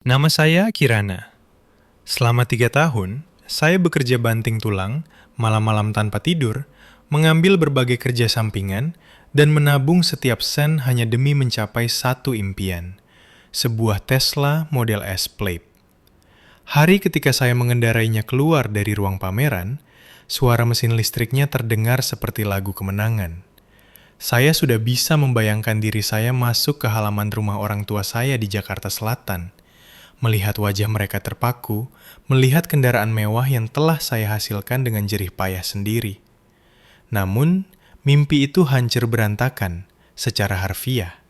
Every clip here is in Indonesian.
Nama saya Kirana. Selama 3 tahun, saya bekerja banting tulang, malam-malam tanpa tidur, mengambil berbagai kerja sampingan, dan menabung setiap sen hanya demi mencapai satu impian, sebuah Tesla Model S Plaid. Hari ketika saya mengendarainya keluar dari ruang pameran, suara mesin listriknya terdengar seperti lagu kemenangan. Saya sudah bisa membayangkan diri saya masuk ke halaman rumah orang tua saya di Jakarta Selatan, melihat wajah mereka terpaku, melihat kendaraan mewah yang telah saya hasilkan dengan jerih payah sendiri. Namun, mimpi itu hancur berantakan secara harfiah.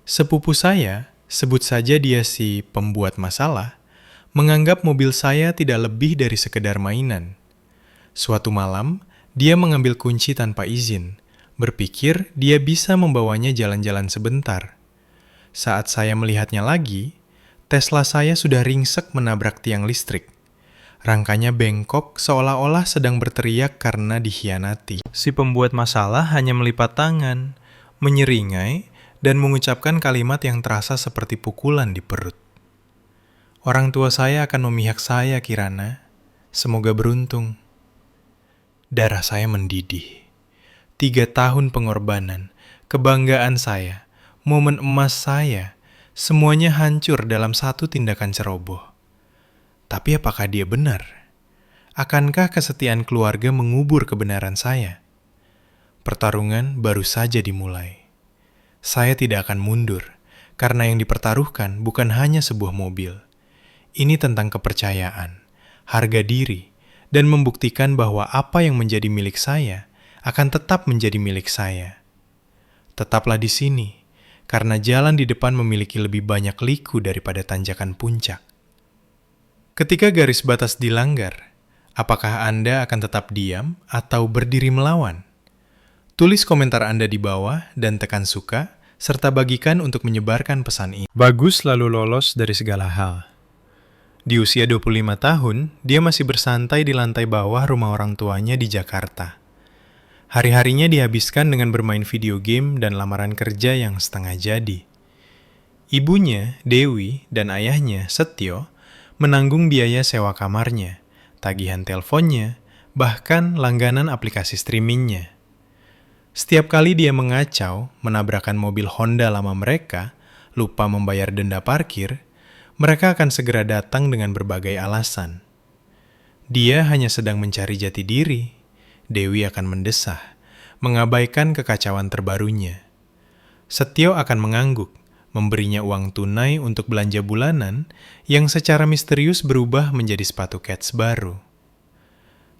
Sepupu saya, sebut saja dia si pembuat masalah, menganggap mobil saya tidak lebih dari sekedar mainan. Suatu malam, dia mengambil kunci tanpa izin, berpikir dia bisa membawanya jalan-jalan sebentar. Saat saya melihatnya lagi, Tesla saya sudah ringsek menabrak tiang listrik. Rangkanya bengkok seolah-olah sedang berteriak karena dikhianati. Si pembuat masalah hanya melipat tangan, menyeringai, dan mengucapkan kalimat yang terasa seperti pukulan di perut. Orang tua saya akan memihak saya, Kirana. Semoga beruntung. Darah saya mendidih. 3 tahun pengorbanan, kebanggaan saya, momen emas saya, semuanya hancur dalam satu tindakan ceroboh. Tapi apakah dia benar? Akankah kesetiaan keluarga mengubur kebenaran saya? Pertarungan baru saja dimulai. Saya tidak akan mundur, karena yang dipertaruhkan bukan hanya sebuah mobil. Ini tentang kepercayaan, harga diri, dan membuktikan bahwa apa yang menjadi milik saya akan tetap menjadi milik saya. Tetaplah di sini, karena jalan di depan memiliki lebih banyak liku daripada tanjakan puncak. Ketika garis batas dilanggar, apakah Anda akan tetap diam atau berdiri melawan? Tulis komentar Anda di bawah dan tekan suka, serta bagikan untuk menyebarkan pesan ini. Bagus lalu lolos dari segala hal. Di usia 25 tahun, dia masih bersantai di lantai bawah rumah orang tuanya di Jakarta. Hari-harinya dihabiskan dengan bermain video game dan lamaran kerja yang setengah jadi. Ibunya, Dewi, dan ayahnya, Setio, menanggung biaya sewa kamarnya, tagihan teleponnya, bahkan langganan aplikasi streamingnya. Setiap kali dia mengacau, menabrakkan mobil Honda lama mereka, lupa membayar denda parkir, mereka akan segera datang dengan berbagai alasan. Dia hanya sedang mencari jati diri. Dewi akan mendesah, mengabaikan kekacauan terbarunya. Setio akan mengangguk, memberinya uang tunai untuk belanja bulanan yang secara misterius berubah menjadi sepatu Keds baru.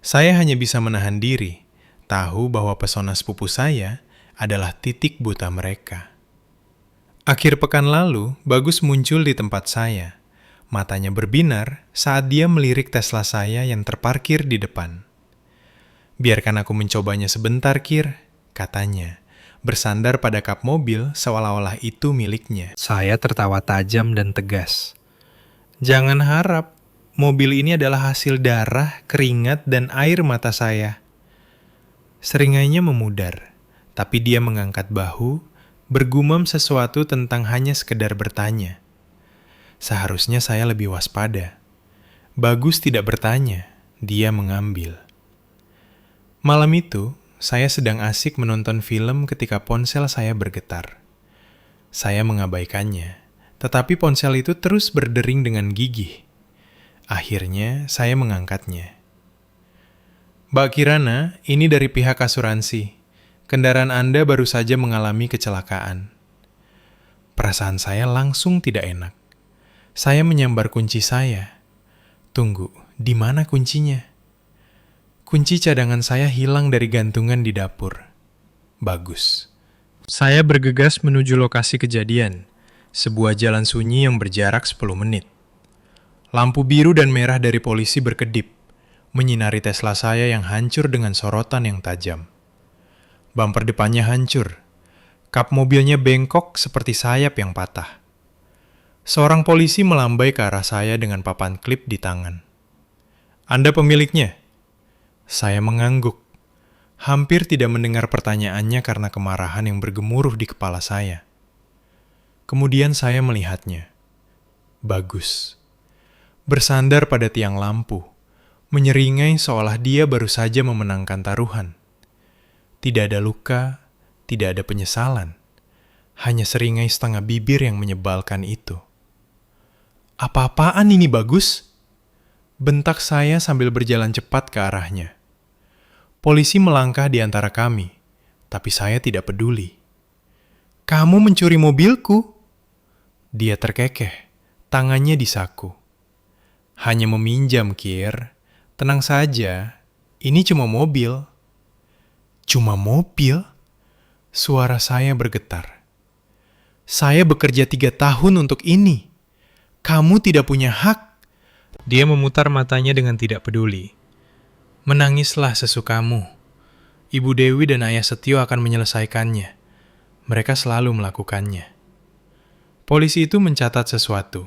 Saya hanya bisa menahan diri, tahu bahwa pesona sepupu saya adalah titik buta mereka. Akhir pekan lalu, Bagus muncul di tempat saya. Matanya berbinar saat dia melirik Tesla saya yang terparkir di depan. Biarkan aku mencobanya sebentar, Kir, katanya, bersandar pada kap mobil seolah-olah itu miliknya. Saya tertawa tajam dan tegas. Jangan harap, mobil ini adalah hasil darah, keringat, dan air mata saya. Seringainya memudar, tapi dia mengangkat bahu, bergumam sesuatu tentang hanya sekedar bertanya. Seharusnya saya lebih waspada. Bagus tidak bertanya, dia mengambil. Malam itu, saya sedang asik menonton film ketika ponsel saya bergetar. Saya mengabaikannya, tetapi ponsel itu terus berdering dengan gigih. Akhirnya, saya mengangkatnya. Mbak Kirana, ini dari pihak asuransi. Kendaraan Anda baru saja mengalami kecelakaan. Perasaan saya langsung tidak enak. Saya menyambar kunci saya. Tunggu, di mana kuncinya? Kunci cadangan saya hilang dari gantungan di dapur. Bagus. Saya bergegas menuju lokasi kejadian, sebuah jalan sunyi yang berjarak 10 menit. Lampu biru dan merah dari polisi berkedip, menyinari Tesla saya yang hancur dengan sorotan yang tajam. Bumper depannya hancur. Kap mobilnya bengkok seperti sayap yang patah. Seorang polisi melambai ke arah saya dengan papan klip di tangan. Anda pemiliknya? Saya mengangguk, hampir tidak mendengar pertanyaannya karena kemarahan yang bergemuruh di kepala saya. Kemudian saya melihatnya. Bagus. Bersandar pada tiang lampu, menyeringai seolah dia baru saja memenangkan taruhan. Tidak ada luka, tidak ada penyesalan. Hanya seringai setengah bibir yang menyebalkan itu. "Apa-apaan ini, Bagus?" bentak saya sambil berjalan cepat ke arahnya. Polisi melangkah di antara kami, tapi saya tidak peduli. "Kamu mencuri mobilku?" Dia terkekeh, tangannya di saku. "Hanya meminjam, Kir. Tenang saja, ini cuma mobil." "Cuma mobil?" Suara saya bergetar. "Saya bekerja 3 tahun untuk ini. Kamu tidak punya hak." Dia memutar matanya dengan tidak peduli. "Menangislah sesukamu. Ibu Dewi dan Ayah Setio akan menyelesaikannya. Mereka selalu melakukannya." Polisi itu mencatat sesuatu,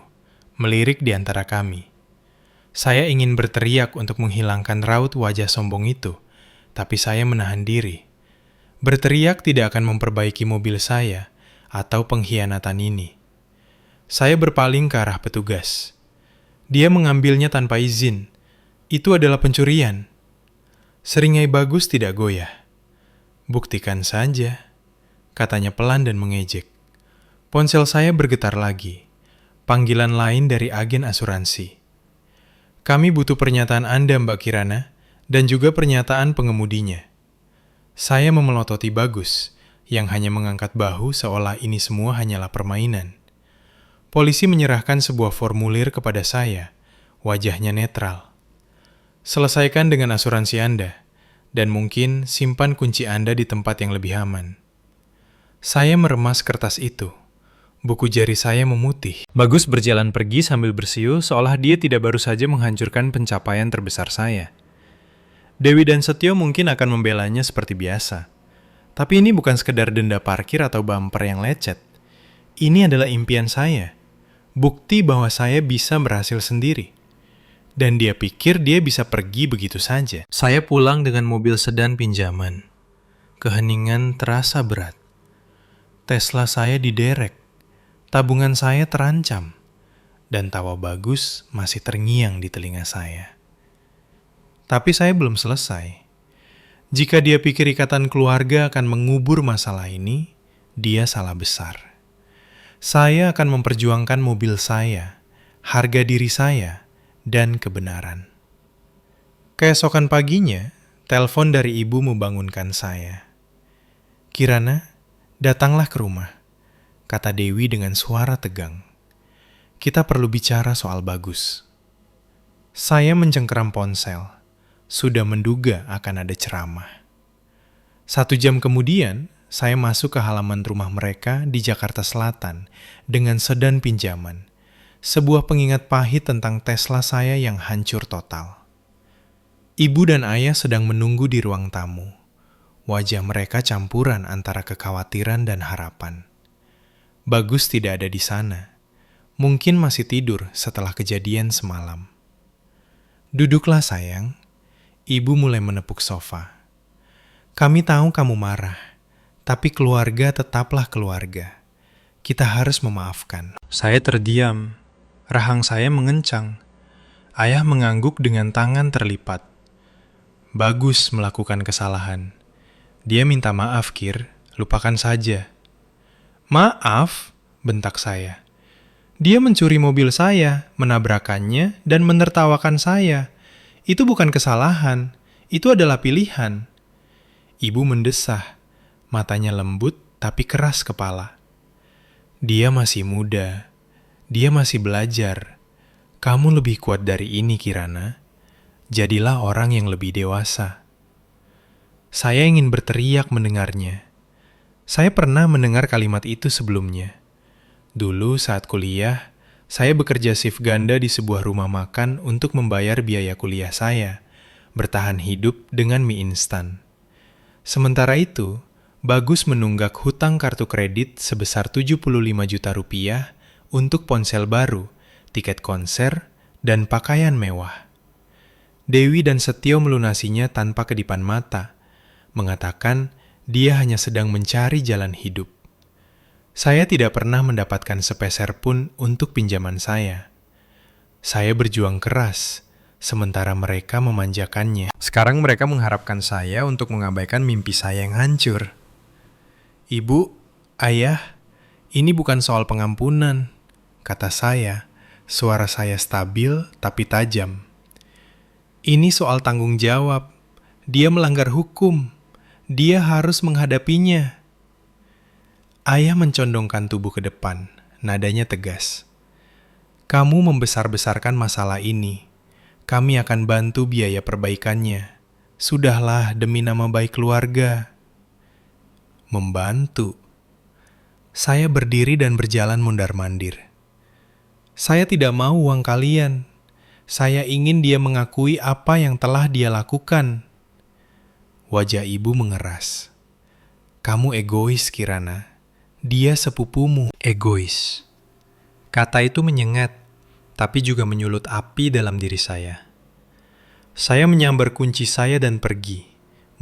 melirik di antara kami. Saya ingin berteriak untuk menghilangkan raut wajah sombong itu, tapi saya menahan diri. Berteriak tidak akan memperbaiki mobil saya atau pengkhianatan ini. Saya berpaling ke arah petugas. Dia mengambilnya tanpa izin. Itu adalah pencurian. Seringai Bagus tidak goyah. "Buktikan saja," katanya pelan dan mengejek. Ponsel saya bergetar lagi. Panggilan lain dari agen asuransi. "Kami butuh pernyataan Anda, Mbak Kirana, dan juga pernyataan pengemudinya." Saya memelototi Bagus, yang hanya mengangkat bahu seolah ini semua hanyalah permainan. Polisi menyerahkan sebuah formulir kepada saya, wajahnya netral. "Selesaikan dengan asuransi Anda, dan mungkin simpan kunci Anda di tempat yang lebih aman." Saya meremas kertas itu. Buku jari saya memutih. Bagus berjalan pergi sambil bersiul seolah dia tidak baru saja menghancurkan pencapaian terbesar saya. Dewi dan Setio mungkin akan membelanya seperti biasa. Tapi ini bukan sekedar denda parkir atau bumper yang lecet. Ini adalah impian saya. Bukti bahwa saya bisa berhasil sendiri. Dan dia pikir dia bisa pergi begitu saja. Saya pulang dengan mobil sedan pinjaman. Keheningan terasa berat. Tesla saya diderek. Tabungan saya terancam, dan tawa Bagus masih terngiang di telinga saya. Tapi saya belum selesai. Jika dia pikir ikatan keluarga akan mengubur masalah ini, dia salah besar. Saya akan memperjuangkan mobil saya, harga diri saya, dan kebenaran. Keesokan paginya, telepon dari ibu membangunkan saya. "Kirana, datanglah ke rumah," kata Dewi dengan suara tegang. "Kita perlu bicara soal Bagus." Saya mencengkeram ponsel. Sudah menduga akan ada ceramah. 1 jam kemudian, saya masuk ke halaman rumah mereka di Jakarta Selatan dengan sedan pinjaman. Sebuah pengingat pahit tentang Tesla saya yang hancur total. Ibu dan ayah sedang menunggu di ruang tamu. Wajah mereka campuran antara kekhawatiran dan harapan. Bagus tidak ada di sana. Mungkin masih tidur setelah kejadian semalam. "Duduklah sayang." Ibu mulai menepuk sofa. "Kami tahu kamu marah, tapi keluarga tetaplah keluarga. Kita harus memaafkan." Saya terdiam. Rahang saya mengencang. Ayah mengangguk dengan tangan terlipat. "Bagus melakukan kesalahan. Dia minta maaf, Kir. Lupakan saja." "Maaf?" bentak saya. "Dia mencuri mobil saya, menabrakannya, dan menertawakan saya. Itu bukan kesalahan, itu adalah pilihan." Ibu mendesah, matanya lembut tapi keras kepala. "Dia masih muda, dia masih belajar. Kamu lebih kuat dari ini, Kirana. Jadilah orang yang lebih dewasa." Saya ingin berteriak mendengarnya. Saya pernah mendengar kalimat itu sebelumnya. Dulu saat kuliah, saya bekerja shift ganda di sebuah rumah makan untuk membayar biaya kuliah saya, bertahan hidup dengan mie instan. Sementara itu, Bagus menunggak hutang kartu kredit sebesar 75 juta rupiah untuk ponsel baru, tiket konser, dan pakaian mewah. Dewi dan Setio melunasinya tanpa kedipan mata, mengatakan dia hanya sedang mencari jalan hidup. Saya tidak pernah mendapatkan sepeser pun untuk pinjaman saya. Saya berjuang keras, sementara mereka memanjakannya. Sekarang mereka mengharapkan saya untuk mengabaikan mimpi saya yang hancur. Ibu, ayah, ini bukan soal pengampunan, kata saya. Suara saya stabil tapi tajam. Ini soal tanggung jawab. Dia melanggar hukum. Dia harus menghadapinya. Ayah mencondongkan tubuh ke depan, nadanya tegas. Kamu membesar-besarkan masalah ini. Kami akan bantu biaya perbaikannya. Sudahlah demi nama baik keluarga. Membantu. Saya berdiri dan berjalan mondar-mandir. Saya tidak mau uang kalian. Saya ingin dia mengakui apa yang telah dia lakukan. Wajah ibu mengeras. Kamu egois, Kirana. Dia sepupumu. Egois. Kata itu menyengat, tapi juga menyulut api dalam diri saya. Saya menyambar kunci saya dan pergi,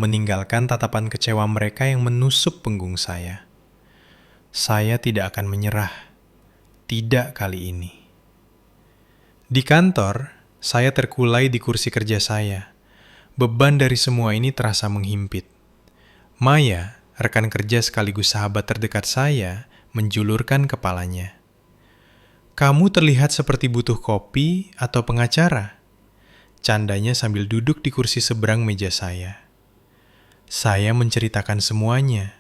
meninggalkan tatapan kecewa mereka yang menusuk punggung saya. Saya tidak akan menyerah. Tidak kali ini. Di kantor, saya terkulai di kursi kerja saya. Beban dari semua ini terasa menghimpit. Maya, rekan kerja sekaligus sahabat terdekat saya, menjulurkan kepalanya. Kamu terlihat seperti butuh kopi atau pengacara. Candanya sambil duduk di kursi seberang meja saya. Saya menceritakan semuanya.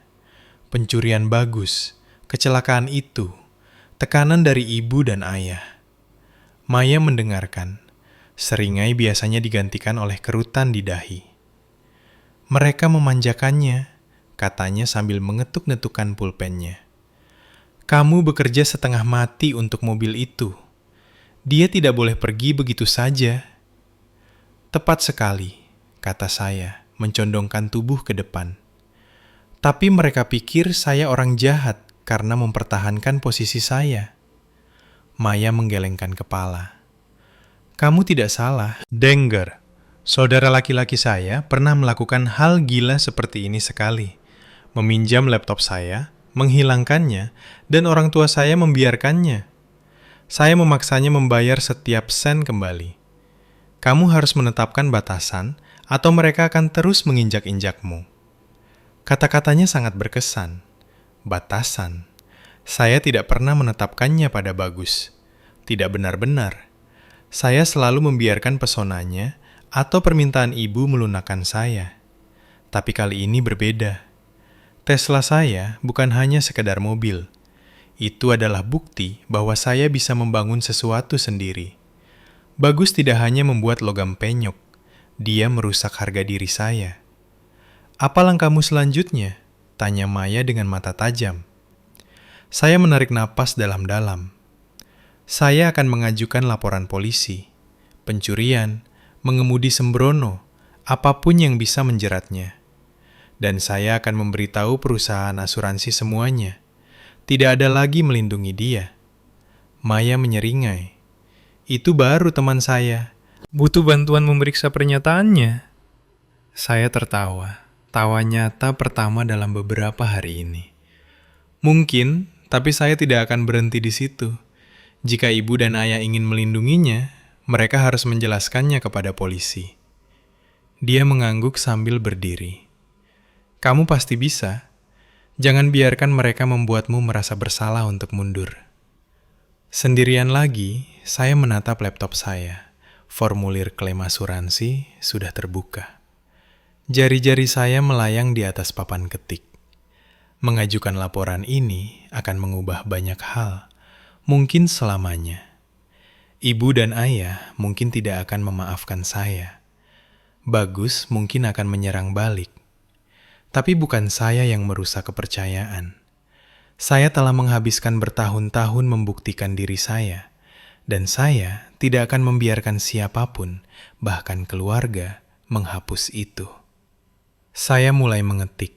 Pencurian bagus, kecelakaan itu, tekanan dari ibu dan ayah. Maya mendengarkan. Seringai biasanya digantikan oleh kerutan di dahi. Mereka memanjakannya, katanya sambil mengetuk-ngetukkan pulpennya. Kamu bekerja setengah mati untuk mobil itu. Dia tidak boleh pergi begitu saja. Tepat sekali, kata saya, mencondongkan tubuh ke depan. Tapi mereka pikir saya orang jahat karena mempertahankan posisi saya. Maya menggelengkan kepala. Kamu tidak salah. Denger, saudara laki-laki saya pernah melakukan hal gila seperti ini sekali. Meminjam laptop saya, menghilangkannya, dan orang tua saya membiarkannya. Saya memaksanya membayar setiap sen kembali. Kamu harus menetapkan batasan, atau mereka akan terus menginjak-injakmu. Kata-katanya sangat berkesan. Batasan. Saya tidak pernah menetapkannya pada Bagus. Tidak benar-benar. Saya selalu membiarkan pesonanya, atau permintaan ibu melunakkan saya. Tapi kali ini berbeda. Tesla saya bukan hanya sekedar mobil. Itu adalah bukti bahwa saya bisa membangun sesuatu sendiri. Bagus tidak hanya membuat logam penyok, dia merusak harga diri saya. Apa langkahmu selanjutnya? Tanya Maya dengan mata tajam. Saya menarik napas dalam-dalam. Saya akan mengajukan laporan polisi, pencurian, mengemudi sembrono, apapun yang bisa menjeratnya. Dan saya akan memberitahu perusahaan asuransi semuanya. Tidak ada lagi melindungi dia. Maya menyeringai. Itu baru teman saya. Butuh bantuan memeriksa pernyataannya. Saya tertawa. Tawa nyata pertama dalam beberapa hari ini. Mungkin, tapi saya tidak akan berhenti di situ. Jika ibu dan ayah ingin melindunginya, mereka harus menjelaskannya kepada polisi. Dia mengangguk sambil berdiri. Kamu pasti bisa. Jangan biarkan mereka membuatmu merasa bersalah untuk mundur. Sendirian lagi, saya menatap laptop saya. Formulir klaim asuransi sudah terbuka. Jari-jari saya melayang di atas papan ketik. Mengajukan laporan ini akan mengubah banyak hal, mungkin selamanya. Ibu dan ayah mungkin tidak akan memaafkan saya. Bagus mungkin akan menyerang balik. Tapi bukan saya yang merusak kepercayaan. Saya telah menghabiskan bertahun-tahun membuktikan diri saya, dan saya tidak akan membiarkan siapapun, bahkan keluarga, menghapus itu. Saya mulai mengetik.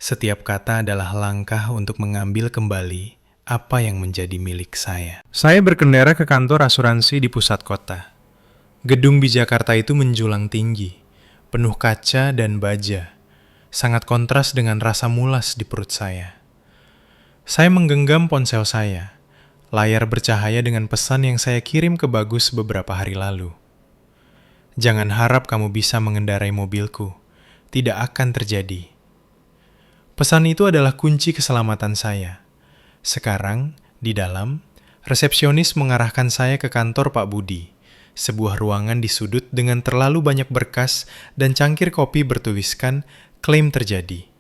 Setiap kata adalah langkah untuk mengambil kembali apa yang menjadi milik saya. Saya berkendara ke kantor asuransi di pusat kota. Gedung di Jakarta itu menjulang tinggi, penuh kaca dan baja. Sangat kontras dengan rasa mulas di perut saya. Saya menggenggam ponsel saya. Layar bercahaya dengan pesan yang saya kirim ke Bagus beberapa hari lalu. Jangan harap kamu bisa mengendarai mobilku. Tidak akan terjadi. Pesan itu adalah kunci keselamatan saya. Sekarang, di dalam, resepsionis mengarahkan saya ke kantor Pak Budi. Sebuah ruangan di sudut dengan terlalu banyak berkas dan cangkir kopi bertuliskan klaim terjadi.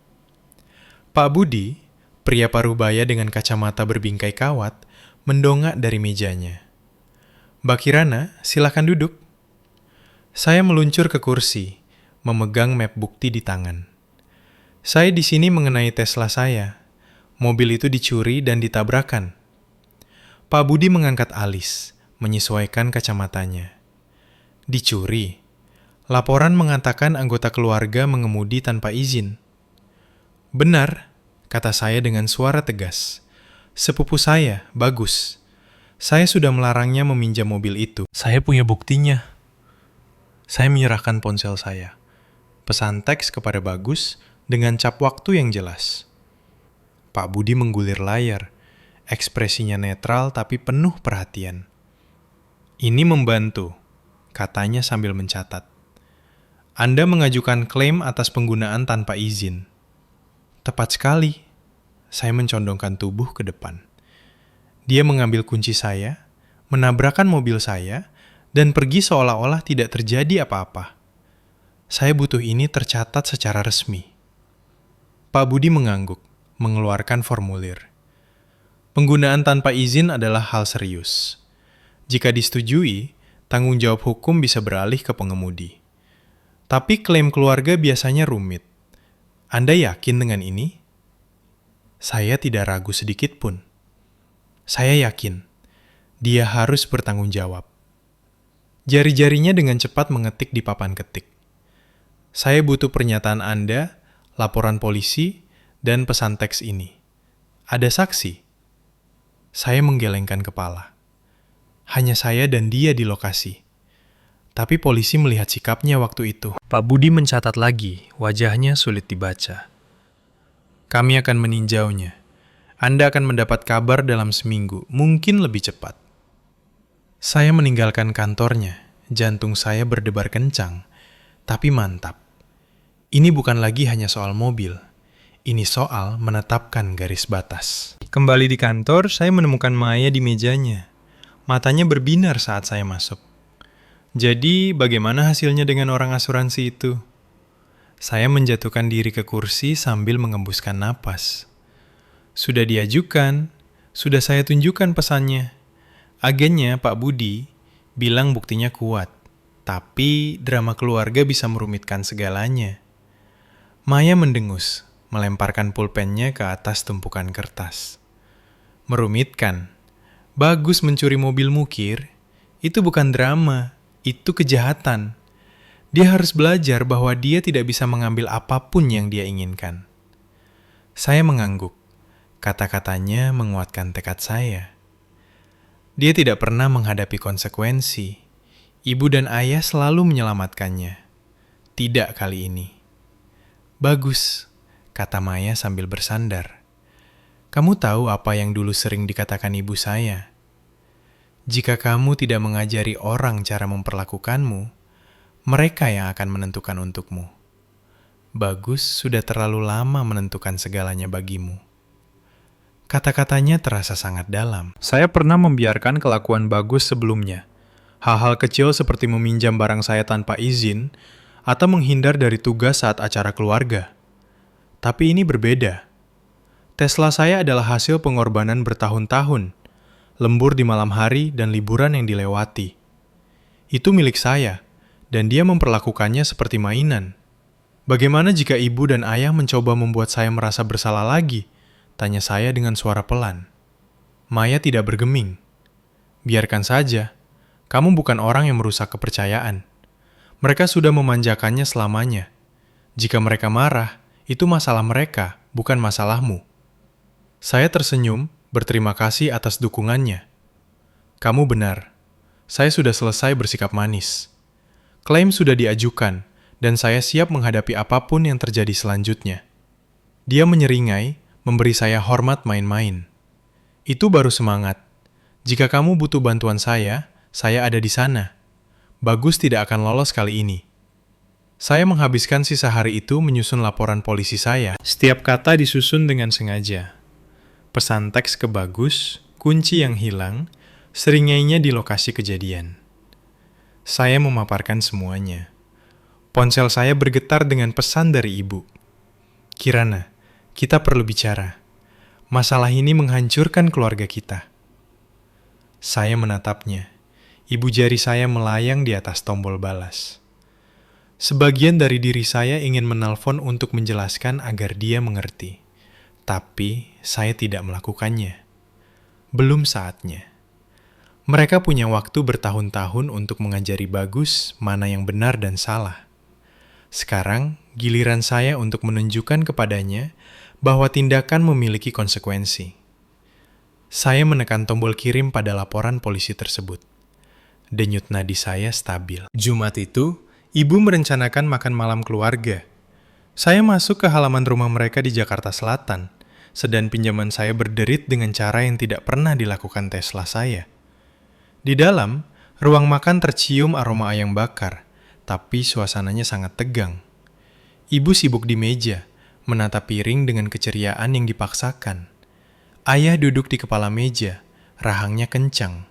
Pak Budi, pria parubaya dengan kacamata berbingkai kawat, mendongak dari mejanya. Mbak Kirana, silakan duduk. Saya meluncur ke kursi, memegang map bukti di tangan. Saya di sini mengenai Tesla saya. Mobil itu dicuri dan ditabrakan. Pak Budi mengangkat alis, menyesuaikan kacamatanya. Dicuri. Laporan mengatakan anggota keluarga mengemudi tanpa izin. Benar, kata saya dengan suara tegas. Sepupu saya, Bagus. Saya sudah melarangnya meminjam mobil itu. Saya punya buktinya. Saya menyerahkan ponsel saya. Pesan teks kepada Bagus dengan cap waktu yang jelas. Pak Budi menggulir layar. Ekspresinya netral tapi penuh perhatian. Ini membantu, katanya sambil mencatat. Anda mengajukan klaim atas penggunaan tanpa izin. Tepat sekali. Saya mencondongkan tubuh ke depan. Dia mengambil kunci saya, menabrakkan mobil saya, dan pergi seolah-olah tidak terjadi apa-apa. Saya butuh ini tercatat secara resmi. Pak Budi mengangguk, mengeluarkan formulir. Penggunaan tanpa izin adalah hal serius. Jika disetujui, tanggung jawab hukum bisa beralih ke pengemudi. Tapi klaim keluarga biasanya rumit. Anda yakin dengan ini? Saya tidak ragu sedikit pun. Saya yakin, dia harus bertanggung jawab. Jari-jarinya dengan cepat mengetik di papan ketik. Saya butuh pernyataan Anda, laporan polisi, dan pesan teks ini. Ada saksi? Saya menggelengkan kepala. Hanya saya dan dia di lokasi. Tapi polisi melihat sikapnya waktu itu. Pak Budi mencatat lagi, wajahnya sulit dibaca. Kami akan meninjaunya. Anda akan mendapat kabar dalam seminggu, mungkin lebih cepat. Saya meninggalkan kantornya, jantung saya berdebar kencang, tapi mantap. Ini bukan lagi hanya soal mobil. Ini soal menetapkan garis batas. Kembali di kantor, saya menemukan Maya di mejanya. Matanya berbinar saat saya masuk. Jadi, bagaimana hasilnya dengan orang asuransi itu? Saya menjatuhkan diri ke kursi sambil mengembuskan napas. Sudah diajukan, sudah saya tunjukkan pesannya. Agennya, Pak Budi, bilang buktinya kuat. Tapi drama keluarga bisa merumitkan segalanya. Maya mendengus, melemparkan pulpennya ke atas tumpukan kertas. Merumitkan. Bagus mencuri mobil Mukir. Itu bukan drama, itu kejahatan. Dia harus belajar bahwa dia tidak bisa mengambil apapun yang dia inginkan. Saya mengangguk. Kata-katanya menguatkan tekad saya. Dia tidak pernah menghadapi konsekuensi. Ibu dan ayah selalu menyelamatkannya. Tidak kali ini. Bagus, kata Maya sambil bersandar. Kamu tahu apa yang dulu sering dikatakan ibu saya? Jika kamu tidak mengajari orang cara memperlakukanmu, mereka yang akan menentukan untukmu. Bagus sudah terlalu lama menentukan segalanya bagimu. Kata-katanya terasa sangat dalam. Saya pernah membiarkan kelakuan Bagus sebelumnya. Hal-hal kecil seperti meminjam barang saya tanpa izin, atau menghindar dari tugas saat acara keluarga. Tapi ini berbeda. Tesla saya adalah hasil pengorbanan bertahun-tahun, lembur di malam hari dan liburan yang dilewati. Itu milik saya, dan dia memperlakukannya seperti mainan. Bagaimana jika ibu dan ayah mencoba membuat saya merasa bersalah lagi? Tanya saya dengan suara pelan. Maya tidak bergeming. Biarkan saja, kamu bukan orang yang merusak kepercayaan. Mereka sudah memanjakannya selamanya. Jika mereka marah, itu masalah mereka, bukan masalahmu. Saya tersenyum, berterima kasih atas dukungannya. Kamu benar. Saya sudah selesai bersikap manis. Klaim sudah diajukan, dan saya siap menghadapi apapun yang terjadi selanjutnya. Dia menyeringai, memberi saya hormat main-main. Itu baru semangat. Jika kamu butuh bantuan saya ada di sana. Bagus tidak akan lolos kali ini. Saya menghabiskan sisa hari itu menyusun laporan polisi saya. Setiap kata disusun dengan sengaja. Pesan teks ke Bagus, kunci yang hilang, seringainya di lokasi kejadian. Saya memaparkan semuanya. Ponsel saya bergetar dengan pesan dari ibu. Kirana, kita perlu bicara. Masalah ini menghancurkan keluarga kita. Saya menatapnya. Ibu jari saya melayang di atas tombol balas. Sebagian dari diri saya ingin menelpon untuk menjelaskan agar dia mengerti. Tapi saya tidak melakukannya. Belum saatnya. Mereka punya waktu bertahun-tahun untuk mengajari Bagus mana yang benar dan salah. Sekarang, giliran saya untuk menunjukkan kepadanya bahwa tindakan memiliki konsekuensi. Saya menekan tombol kirim pada laporan polisi tersebut. Denyut nadi saya stabil. Jumat itu, ibu merencanakan makan malam keluarga. Saya masuk ke halaman rumah mereka di Jakarta Selatan, sedang pinjaman saya berderit dengan cara yang tidak pernah dilakukan Tesla saya. Di dalam, ruang makan tercium aroma ayam bakar, tapi suasananya sangat tegang. Ibu sibuk di meja, menata piring dengan keceriaan yang dipaksakan. Ayah duduk di kepala meja, rahangnya kencang.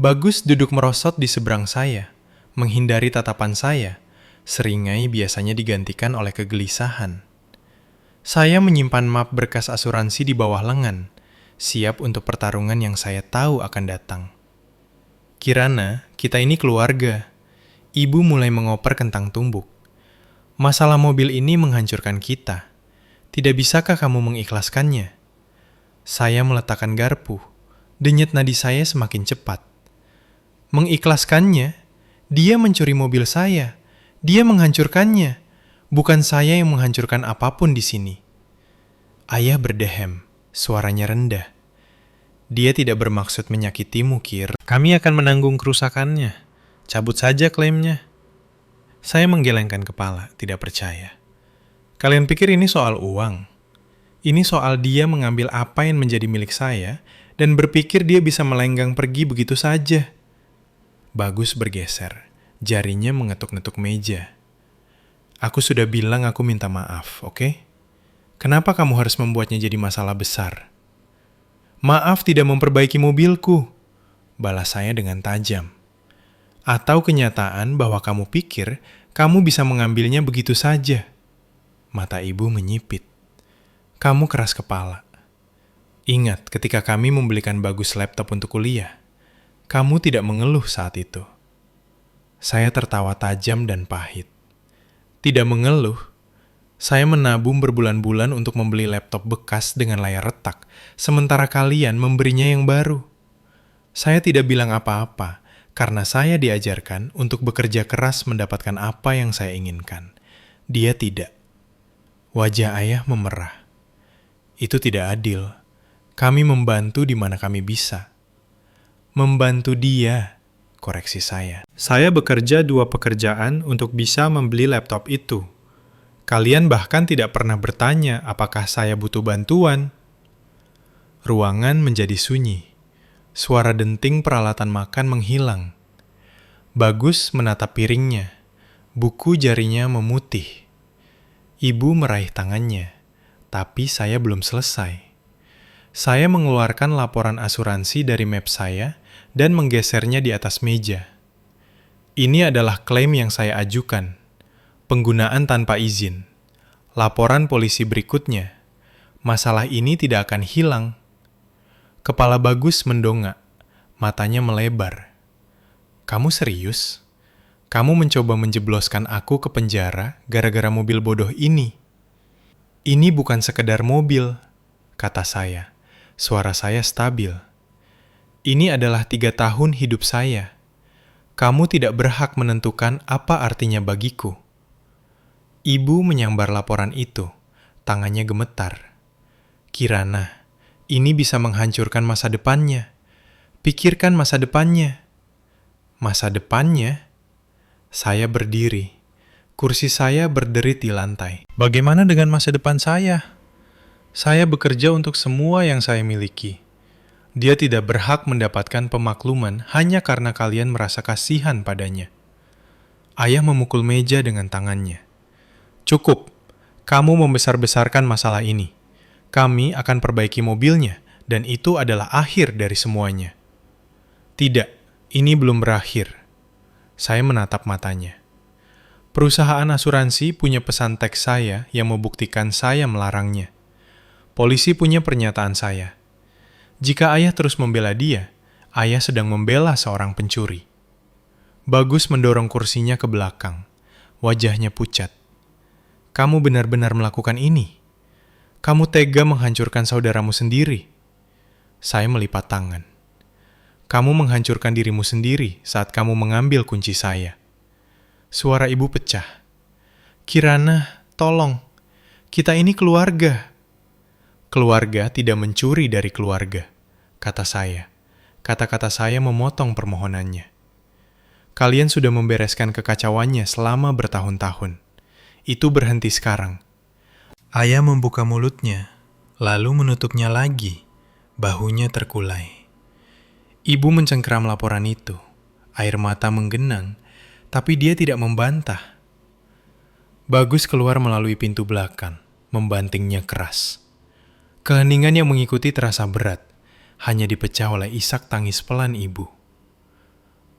Bagus duduk merosot di seberang saya, menghindari tatapan saya, seringai biasanya digantikan oleh kegelisahan. Saya menyimpan map berkas asuransi di bawah lengan, siap untuk pertarungan yang saya tahu akan datang. Kirana, kita ini keluarga. Ibu mulai mengoper kentang tumbuk. Masalah mobil ini menghancurkan kita. Tidak bisakah kamu mengikhlaskannya? Saya meletakkan garpu. Denyut nadi saya semakin cepat. Mengikhlaskannya? Dia mencuri mobil saya. Dia menghancurkannya. Bukan saya yang menghancurkan apapun di sini. Ayah berdehem, suaranya rendah. Dia tidak bermaksud menyakitimu, Kir. Kami akan menanggung kerusakannya. Cabut saja klaimnya. Saya menggelengkan kepala, tidak percaya. Kalian pikir ini soal uang? Ini soal dia mengambil apa yang menjadi milik saya dan berpikir dia bisa melenggang pergi begitu saja. Bagus bergeser, jarinya mengetuk-netuk meja. Aku sudah bilang aku minta maaf, oke? Kenapa kamu harus membuatnya jadi masalah besar? Maaf tidak memperbaiki mobilku, balas saya dengan tajam. Atau kenyataan bahwa kamu pikir kamu bisa mengambilnya begitu saja. Mata ibu menyipit. Kamu keras kepala. Ingat ketika kami membelikan Bagus laptop untuk kuliah, kamu tidak mengeluh saat itu. Saya tertawa tajam dan pahit. Tidak mengeluh. Saya menabung berbulan-bulan untuk membeli laptop bekas dengan layar retak, sementara kalian memberinya yang baru. Saya tidak bilang apa-apa, karena saya diajarkan untuk bekerja keras mendapatkan apa yang saya inginkan. Dia tidak. Wajah ayah memerah. Itu tidak adil. Kami membantu di mana kami bisa. Membantu dia, koreksi saya. Saya bekerja 2 pekerjaan untuk bisa membeli laptop itu. Kalian bahkan tidak pernah bertanya apakah saya butuh bantuan. Ruangan menjadi sunyi. Suara denting peralatan makan menghilang. Bagus menatap piringnya. Buku jarinya memutih. Ibu meraih tangannya, tapi saya belum selesai. Saya mengeluarkan laporan asuransi dari map saya dan menggesernya di atas meja. Ini adalah klaim yang saya ajukan. Penggunaan tanpa izin. Laporan polisi berikutnya. Masalah ini tidak akan hilang. Kepala Bagus mendongak. Matanya melebar. Kamu serius? Kamu mencoba menjebloskan aku ke penjara gara-gara mobil bodoh ini. Ini bukan sekedar mobil, kata saya. Suara saya stabil. Ini adalah 3 tahun hidup saya. Kamu tidak berhak menentukan apa artinya bagiku. Ibu menyambar laporan itu. Tangannya gemetar. Kirana, ini bisa menghancurkan masa depannya. Pikirkan masa depannya. Masa depannya? Saya berdiri. Kursi saya berderit di lantai. Bagaimana dengan masa depan saya? Saya bekerja untuk semua yang saya miliki. Dia tidak berhak mendapatkan pemakluman hanya karena kalian merasa kasihan padanya. Ayah memukul meja dengan tangannya. Cukup, kamu membesar-besarkan masalah ini. Kami akan perbaiki mobilnya, dan itu adalah akhir dari semuanya. Tidak, ini belum berakhir. Saya menatap matanya. Perusahaan asuransi punya pesan teks saya yang membuktikan saya melarangnya. Polisi punya pernyataan saya. Jika ayah terus membela dia, ayah sedang membela seorang pencuri. Bagus mendorong kursinya ke belakang. Wajahnya pucat. Kamu benar-benar melakukan ini? Kamu tega menghancurkan saudaramu sendiri? Saya melipat tangan. Kamu menghancurkan dirimu sendiri saat kamu mengambil kunci saya. Suara ibu pecah. Kirana, tolong. Kita ini keluarga. Keluarga tidak mencuri dari keluarga, kata saya. Kata-kata saya memotong permohonannya. Kalian sudah membereskan kekacauannya selama bertahun-tahun. Itu berhenti sekarang. Ayah membuka mulutnya, lalu menutupnya lagi. Bahunya terkulai. Ibu mencengkeram laporan itu. Air mata menggenang, tapi dia tidak membantah. Bagus keluar melalui pintu belakang, membantingnya keras. Keheningan yang mengikuti terasa berat, hanya dipecah oleh isak tangis pelan ibu.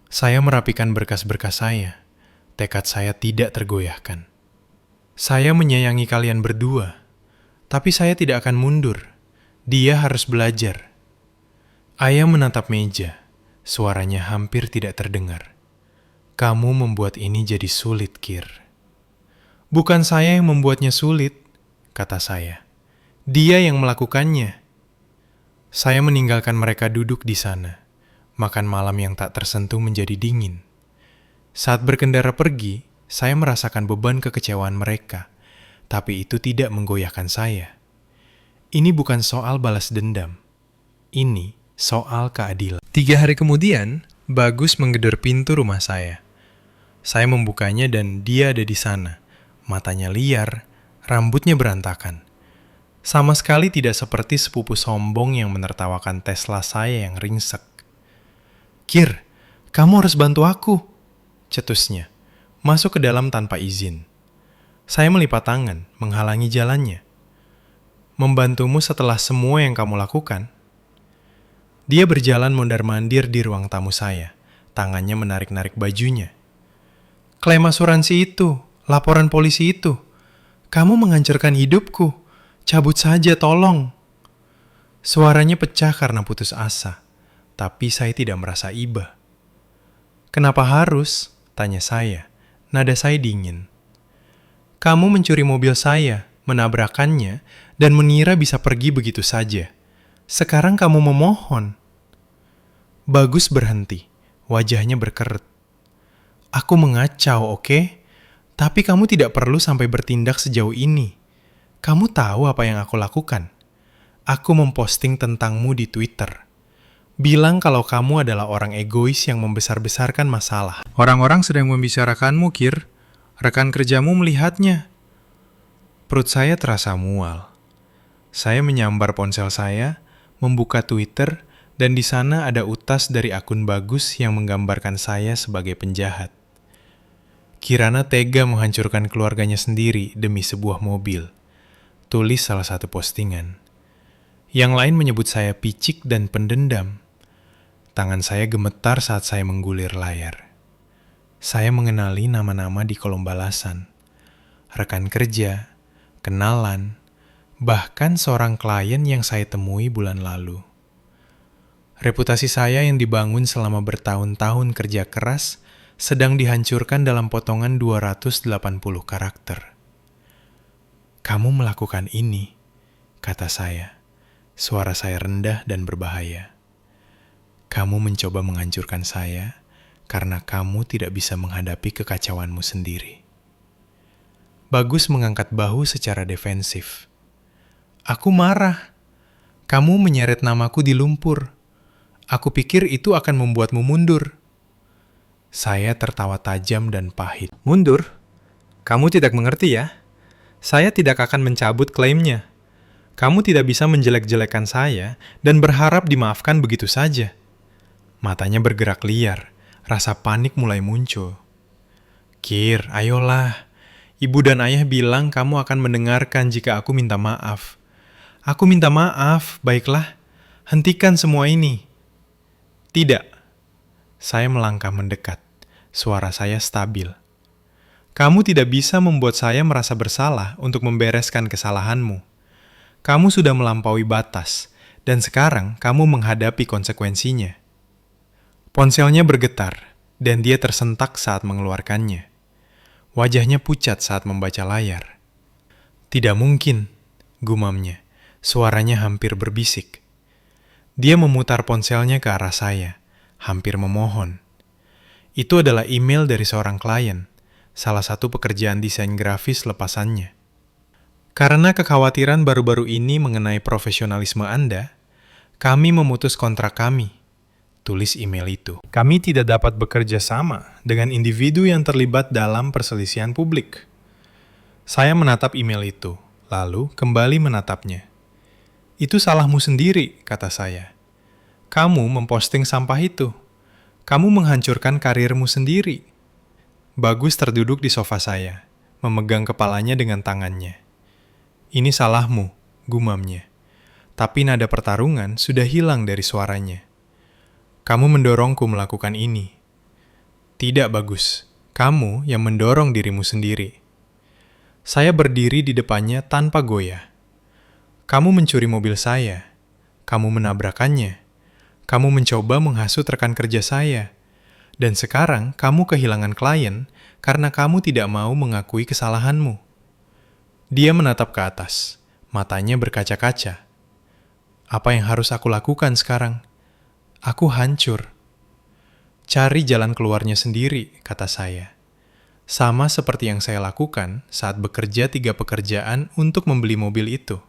Saya merapikan berkas-berkas saya. Tekad saya tidak tergoyahkan. Saya menyayangi kalian berdua, tapi saya tidak akan mundur. Dia harus belajar. Ayah menatap meja. Suaranya hampir tidak terdengar. Kamu membuat ini jadi sulit, Kir. Bukan saya yang membuatnya sulit, kata saya. Dia yang melakukannya. Saya meninggalkan mereka duduk di sana. Makan malam yang tak tersentuh menjadi dingin. Saat berkendara pergi, saya merasakan beban kekecewaan mereka, tapi itu tidak menggoyahkan saya. Ini bukan soal balas dendam. Ini soal keadilan. 3 hari kemudian, Bagus menggedor pintu rumah saya. Saya membukanya dan dia ada di sana. Matanya liar, rambutnya berantakan. Sama sekali tidak seperti sepupu sombong yang menertawakan Tesla saya yang ringsek. Kir, kamu harus bantu aku, cetusnya. Masuk ke dalam tanpa izin. Saya melipat tangan, menghalangi jalannya. Membantumu setelah semua yang kamu lakukan? Dia berjalan mondar-mandir di ruang tamu saya. Tangannya menarik-narik bajunya. Klaim asuransi itu, laporan polisi itu. Kamu menghancurkan hidupku. Cabut saja, tolong. Suaranya pecah karena putus asa. Tapi saya tidak merasa iba. Kenapa harus? Tanya saya. Nada saya dingin. Kamu mencuri mobil saya, menabrakannya, dan mengira bisa pergi begitu saja. Sekarang kamu memohon. Bagus berhenti. Wajahnya berkerut. Aku mengacau, oke? Tapi kamu tidak perlu sampai bertindak sejauh ini. Kamu tahu apa yang aku lakukan? Aku memposting tentangmu di Twitter. Bilang kalau kamu adalah orang egois yang membesar-besarkan masalah. Orang-orang sedang membicarakanmu, Kir. Rekan kerjamu melihatnya. Perut saya terasa mual. Saya menyambar ponsel saya, membuka Twitter, dan di sana ada utas dari akun Bagus yang menggambarkan saya sebagai penjahat. Kirana tega menghancurkan keluarganya sendiri demi sebuah mobil. Tulis salah satu postingan. Yang lain menyebut saya picik dan pendendam. Tangan saya gemetar saat saya menggulir layar. Saya mengenali nama-nama di kolom balasan. Rekan kerja, kenalan, bahkan seorang klien yang saya temui bulan lalu. Reputasi saya yang dibangun selama bertahun-tahun kerja keras sedang dihancurkan dalam potongan 280 karakter. Kamu melakukan ini, kata saya. Suara saya rendah dan berbahaya. Kamu mencoba menghancurkan saya karena kamu tidak bisa menghadapi kekacauanmu sendiri. Bagus mengangkat bahu secara defensif. Aku marah. Kamu menyeret namaku di lumpur. Aku pikir itu akan membuatmu mundur. Saya tertawa tajam dan pahit. Mundur? Kamu tidak mengerti ya? Saya tidak akan mencabut klaimnya. Kamu tidak bisa menjelek-jelekan saya dan berharap dimaafkan begitu saja. Matanya bergerak liar, rasa panik mulai muncul. Kir, ayolah. Ibu dan ayah bilang kamu akan mendengarkan jika aku minta maaf. Aku minta maaf, baiklah. Hentikan semua ini. Tidak. Saya melangkah mendekat. Suara saya stabil. Kamu tidak bisa membuat saya merasa bersalah untuk membereskan kesalahanmu. Kamu sudah melampaui batas, dan sekarang kamu menghadapi konsekuensinya. Ponselnya bergetar, dan dia tersentak saat mengeluarkannya. Wajahnya pucat saat membaca layar. Tidak mungkin, gumamnya. Suaranya hampir berbisik. Dia memutar ponselnya ke arah saya, hampir memohon. Itu adalah email dari seorang klien, salah satu pekerjaan desain grafis lepasannya. Karena kekhawatiran baru-baru ini mengenai profesionalisme Anda, kami memutus kontrak kami. Tulis email itu. Kami tidak dapat bekerja sama dengan individu yang terlibat dalam perselisihan publik. Saya menatap email itu, lalu kembali menatapnya. Itu salahmu sendiri, kata saya. Kamu memposting sampah itu. Kamu menghancurkan karirmu sendiri. Bagus terduduk di sofa saya, memegang kepalanya dengan tangannya. Ini salahmu, gumamnya. Tapi nada pertarungan sudah hilang dari suaranya. Kamu mendorongku melakukan ini. Tidak bagus, kamu yang mendorong dirimu sendiri. Saya berdiri di depannya tanpa goyah. Kamu mencuri mobil saya. Kamu menabrakannya. Kamu mencoba menghasut rekan kerja saya. Dan sekarang kamu kehilangan klien karena kamu tidak mau mengakui kesalahanmu. Dia menatap ke atas, matanya berkaca-kaca. Apa yang harus aku lakukan sekarang? Aku hancur. Cari jalan keluarnya sendiri, kata saya. Sama seperti yang saya lakukan saat bekerja 3 pekerjaan untuk membeli mobil itu.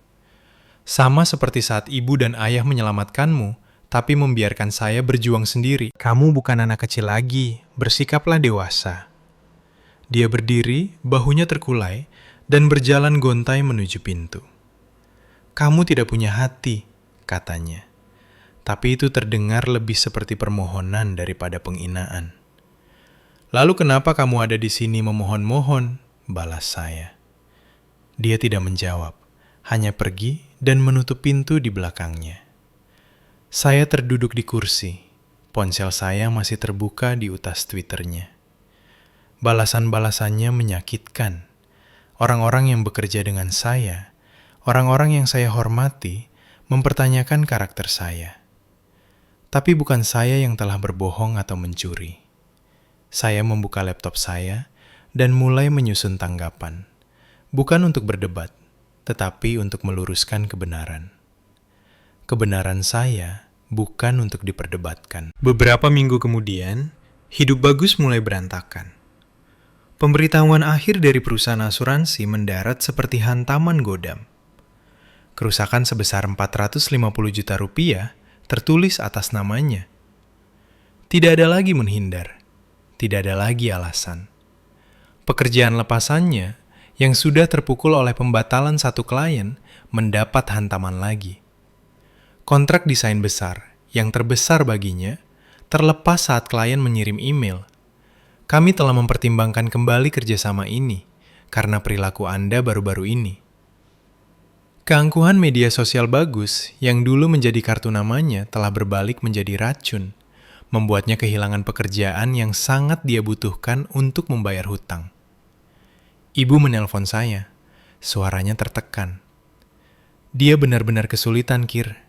Sama seperti saat ibu dan ayah menyelamatkanmu, tapi membiarkan saya berjuang sendiri. Kamu bukan anak kecil lagi, bersikaplah dewasa. Dia berdiri, bahunya terkulai, dan berjalan gontai menuju pintu. Kamu tidak punya hati, katanya. Tapi itu terdengar lebih seperti permohonan daripada penghinaan. Lalu kenapa kamu ada di sini memohon-mohon? Balas saya. Dia tidak menjawab, hanya pergi dan menutup pintu di belakangnya. Saya terduduk di kursi. Ponsel saya masih terbuka di utas Twitternya. Balasan-balasannya menyakitkan. Orang-orang yang bekerja dengan saya, orang-orang yang saya hormati, mempertanyakan karakter saya. Tapi bukan saya yang telah berbohong atau mencuri. Saya membuka laptop saya dan mulai menyusun tanggapan. Bukan untuk berdebat, tetapi untuk meluruskan kebenaran. Kebenaran saya bukan untuk diperdebatkan. Beberapa minggu kemudian, hidup Bagus mulai berantakan. Pemberitahuan akhir dari perusahaan asuransi mendarat seperti hantaman godam. Kerusakan sebesar 450 juta rupiah tertulis atas namanya. Tidak ada lagi menghindar. Tidak ada lagi alasan. Pekerjaan lepasannya yang sudah terpukul oleh pembatalan satu klien mendapat hantaman lagi. Kontrak desain besar yang terbesar baginya terlepas saat klien mengirim email. Kami telah mempertimbangkan kembali kerjasama ini karena perilaku Anda baru-baru ini. Keangkuhan media sosial Bagus yang dulu menjadi kartu namanya telah berbalik menjadi racun, membuatnya kehilangan pekerjaan yang sangat dia butuhkan untuk membayar hutang. Ibu menelpon saya, suaranya tertekan. Dia benar-benar kesulitan, Kir.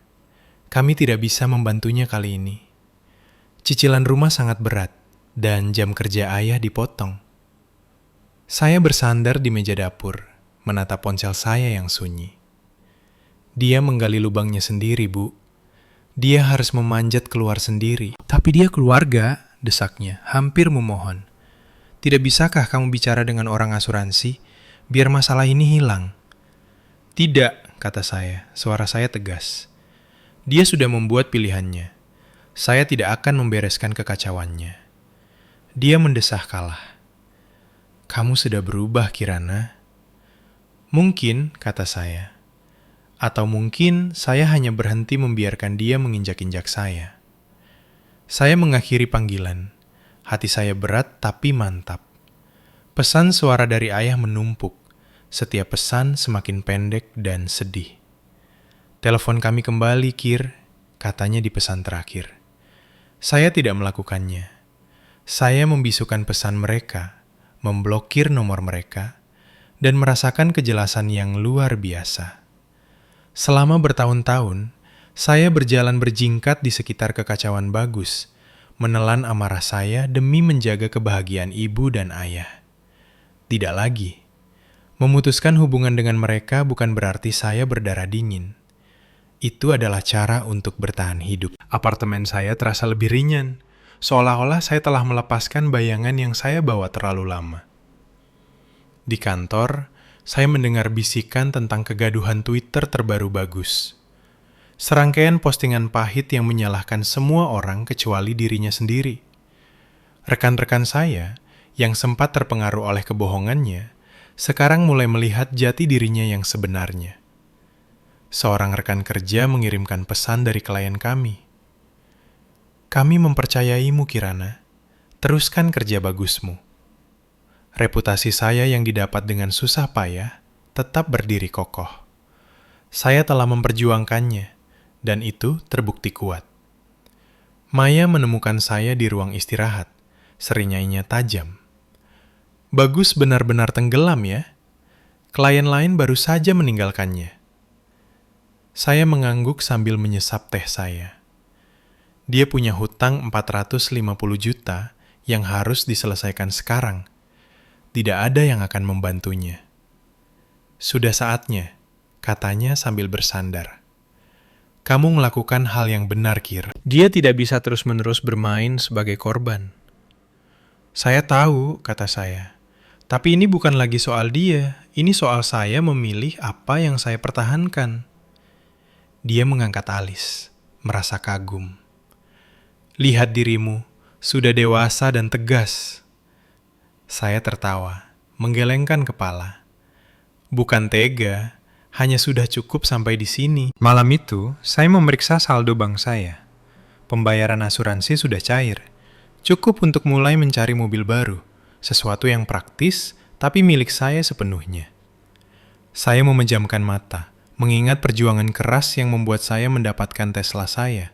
Kami tidak bisa membantunya kali ini. Cicilan rumah sangat berat, dan jam kerja ayah dipotong. Saya bersandar di meja dapur, menatap ponsel saya yang sunyi. Dia menggali lubangnya sendiri, Bu. Dia harus memanjat keluar sendiri. Tapi dia keluarga, desaknya, hampir memohon. Tidak bisakah kamu bicara dengan orang asuransi, biar masalah ini hilang? Tidak, kata saya, suara saya tegas. Dia sudah membuat pilihannya. Saya tidak akan membereskan kekacauannya. Dia mendesah kalah. Kamu sudah berubah, Kirana. Mungkin, kata saya. Atau mungkin saya hanya berhenti membiarkan dia menginjak-injak saya. Saya mengakhiri panggilan. Hati saya berat tapi mantap. Pesan suara dari ayah menumpuk. Setiap pesan semakin pendek dan sedih. Telepon kami kembali, Kir, katanya di pesan terakhir. Saya tidak melakukannya. Saya membisukan pesan mereka, memblokir nomor mereka, dan merasakan kejelasan yang luar biasa. Selama bertahun-tahun, saya berjalan berjingkat di sekitar kekacauan Bagus, menelan amarah saya demi menjaga kebahagiaan ibu dan ayah. Tidak lagi. Memutuskan hubungan dengan mereka bukan berarti saya berdarah dingin. Itu adalah cara untuk bertahan hidup. Apartemen saya terasa lebih ringan, seolah-olah saya telah melepaskan bayangan yang saya bawa terlalu lama. Di kantor, saya mendengar bisikan tentang kegaduhan Twitter terbaru Bagus. Serangkaian postingan pahit yang menyalahkan semua orang kecuali dirinya sendiri. Rekan-rekan saya, yang sempat terpengaruh oleh kebohongannya, sekarang mulai melihat jati dirinya yang sebenarnya. Seorang rekan kerja mengirimkan pesan dari klien kami. Kami mempercayaimu, Kirana. Teruskan kerja bagusmu. Reputasi saya yang didapat dengan susah payah tetap berdiri kokoh. Saya telah memperjuangkannya, dan itu terbukti kuat. Maya menemukan saya di ruang istirahat, serinainya tajam. Bagus benar-benar tenggelam ya. Klien lain baru saja meninggalkannya. Saya mengangguk sambil menyesap teh saya. Dia punya hutang 450 juta yang harus diselesaikan sekarang. Tidak ada yang akan membantunya. Sudah saatnya, katanya sambil bersandar. Kamu melakukan hal yang benar, Kir. Dia tidak bisa terus-menerus bermain sebagai korban. Saya tahu, kata saya. Tapi ini bukan lagi soal dia. Ini soal saya memilih apa yang saya pertahankan. Dia mengangkat alis, merasa kagum. Lihat dirimu, sudah dewasa dan tegas. Saya tertawa, menggelengkan kepala. Bukan tega, hanya sudah cukup sampai di sini. Malam itu, saya memeriksa saldo bank saya. Pembayaran asuransi sudah cair. Cukup untuk mulai mencari mobil baru, sesuatu yang praktis, tapi milik saya sepenuhnya. Saya memejamkan mata, mengingat perjuangan keras yang membuat saya mendapatkan Tesla saya.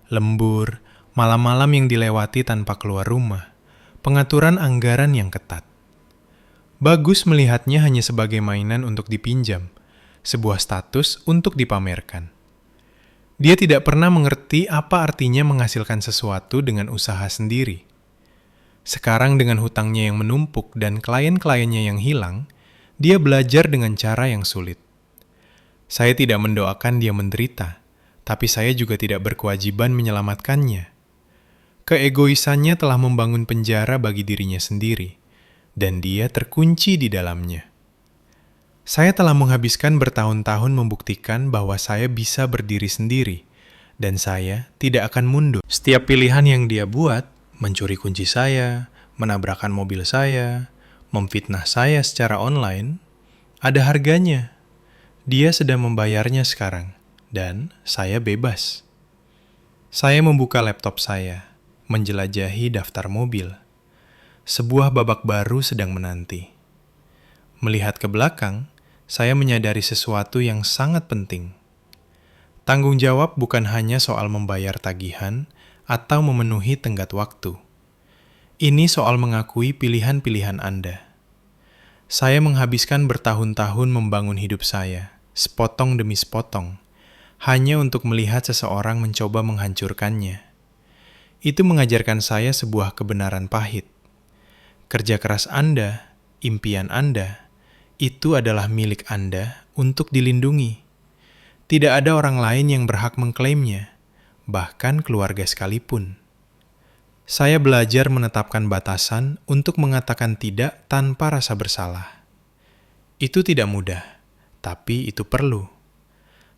Lembur, malam-malam yang dilewati tanpa keluar rumah. Pengaturan anggaran yang ketat. Bagus melihatnya hanya sebagai mainan untuk dipinjam, sebuah status untuk dipamerkan. Dia tidak pernah mengerti apa artinya menghasilkan sesuatu dengan usaha sendiri. Sekarang dengan hutangnya yang menumpuk dan klien-kliennya yang hilang, dia belajar dengan cara yang sulit. Saya tidak mendoakan dia menderita, tapi saya juga tidak berkewajiban menyelamatkannya. Keegoisannya telah membangun penjara bagi dirinya sendiri, dan dia terkunci di dalamnya. Saya telah menghabiskan bertahun-tahun membuktikan bahwa saya bisa berdiri sendiri, dan saya tidak akan mundur. Setiap pilihan yang dia buat, mencuri kunci saya, menabrakkan mobil saya, memfitnah saya secara online, ada harganya. Dia sedang membayarnya sekarang, dan saya bebas. Saya membuka laptop saya, menjelajahi daftar mobil. Sebuah babak baru sedang menanti. Melihat ke belakang, saya menyadari sesuatu yang sangat penting. Tanggung jawab bukan hanya soal membayar tagihan atau memenuhi tenggat waktu. Ini soal mengakui pilihan-pilihan Anda. Saya menghabiskan bertahun-tahun membangun hidup saya, sepotong demi sepotong, hanya untuk melihat seseorang mencoba menghancurkannya. Itu mengajarkan saya sebuah kebenaran pahit. Kerja keras Anda, impian Anda, itu adalah milik Anda untuk dilindungi. Tidak ada orang lain yang berhak mengklaimnya, bahkan keluarga sekalipun. Saya belajar menetapkan batasan untuk mengatakan tidak tanpa rasa bersalah. Itu tidak mudah, tapi itu perlu.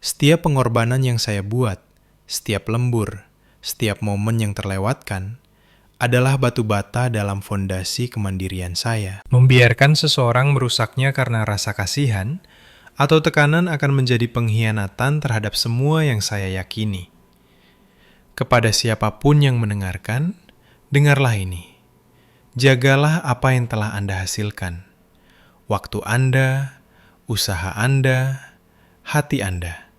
Setiap pengorbanan yang saya buat, setiap lembur, setiap momen yang terlewatkan, adalah batu bata dalam fondasi kemandirian saya. Membiarkan seseorang merusaknya karena rasa kasihan atau tekanan akan menjadi pengkhianatan terhadap semua yang saya yakini. Kepada siapapun yang mendengarkan, dengarlah ini. Jagalah apa yang telah Anda hasilkan. Waktu Anda, usaha Anda, hati Anda.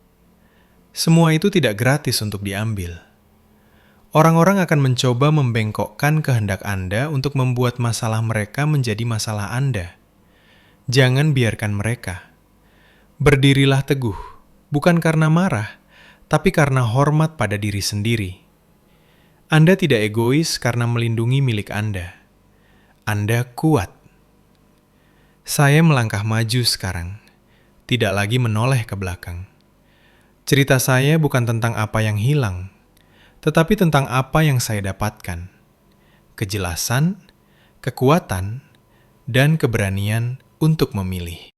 Semua itu tidak gratis untuk diambil. Orang-orang akan mencoba membengkokkan kehendak Anda untuk membuat masalah mereka menjadi masalah Anda. Jangan biarkan mereka. Berdirilah teguh, bukan karena marah, tapi karena hormat pada diri sendiri. Anda tidak egois karena melindungi milik Anda. Anda kuat. Saya melangkah maju sekarang, tidak lagi menoleh ke belakang. Cerita saya bukan tentang apa yang hilang, tetapi tentang apa yang saya dapatkan. Kejelasan, kekuatan, dan keberanian untuk memilih.